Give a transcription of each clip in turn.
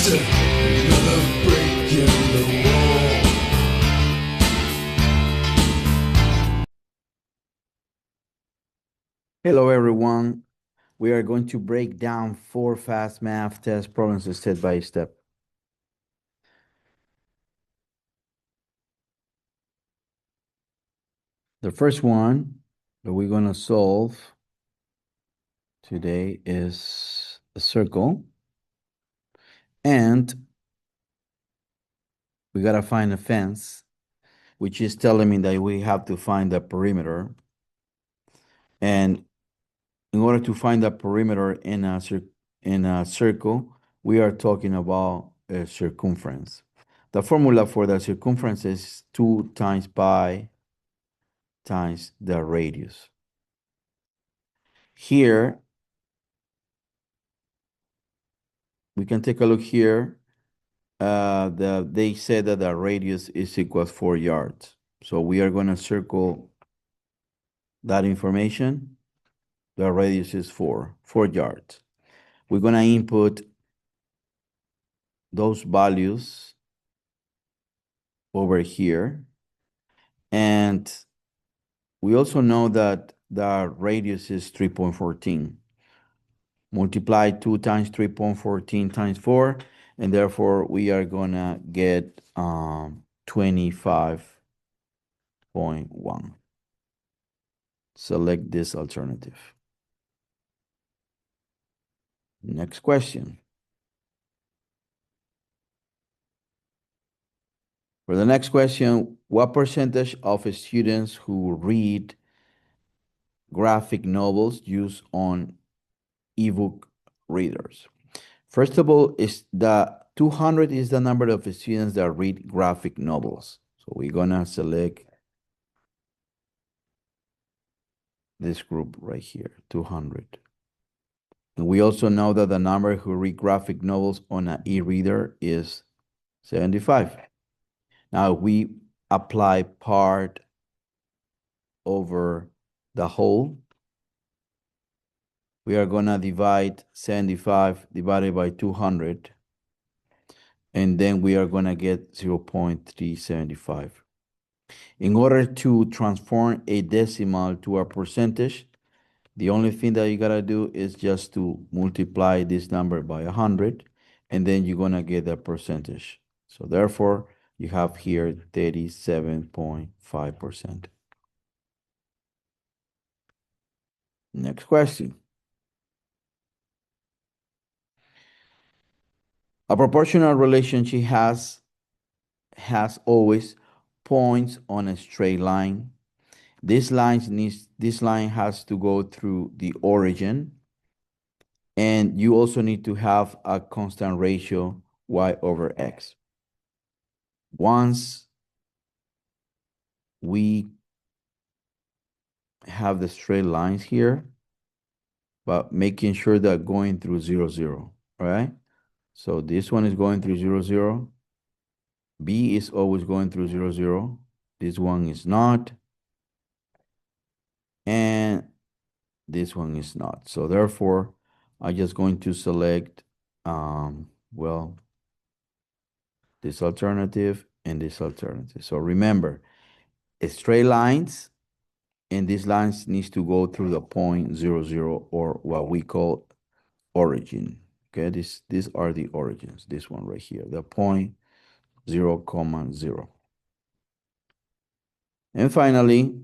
Another break in the wall. Hello, everyone. We are going to break down 4 fast math test problems step by step. The first one that we're going to solve today is a circle. And we got to find a fence, which is telling me that we have to find the perimeter. And in order to find the perimeter in a circle, we are talking about a circumference. The formula for the circumference is 2 times pi times the radius. Here, we can take a look here. They said that the radius is equals 4 yards. So we are going to circle that information. The radius is 4 yards. We're going to input those values over here. And we also know that the radius is 3.14. Multiply 2 times 3.14 times 4, and therefore we are going to get 25.1. Select this alternative. Next question. For the next question, what percentage of students who read graphic novels use on ebook readers? First of all, is the 200 is the number of students that read graphic novels. So we're gonna select this group right here, 200. And we also know that the number who read graphic novels on an e-reader is 75. Now we apply part over the whole. We are gonna divide 75 divided by 200. And then we are gonna get 0.375. In order to transform a decimal to a percentage, the only thing that you gotta do is just to multiply this number by 100, and then you're gonna get a percentage. So therefore, you have here 37.5%. Next question. A proportional relationship has always points on a straight line. This line has to go through the origin, and you also need to have a constant ratio y over x. Once we have the straight lines here, but making sure that going through 0, 0, right? So this one is going through 0, 0. B is always going through 0, 0. This one is not. And this one is not. So therefore, I'm just going to select, well, this alternative and this alternative. So remember, straight lines, and these lines needs to go through the point 0, 0, or what we call origin. Okay, these are the origins. This one right here, the point 0, 0. And finally,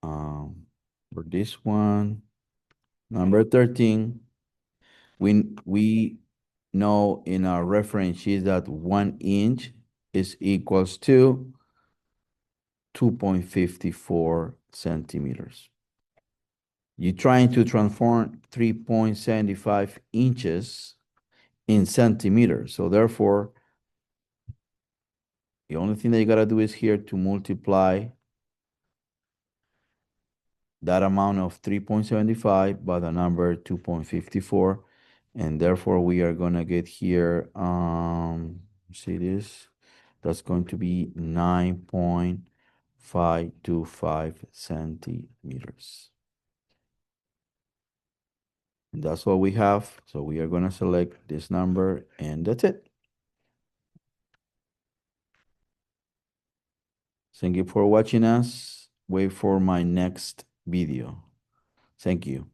for this one, number 13, we know in our reference sheet that 1 inch is equals to 2.54 centimeters. You're trying to transform 3.75 inches in centimeters. So therefore, the only thing that you gotta do is here to multiply that amount of 3.75 by the number 2.54. And therefore we are gonna get here, see this, that's going to be 9.525 centimeters. That's all we have. So we are going to select this number and that's it. Thank you for watching us. Wait for my next video. Thank you.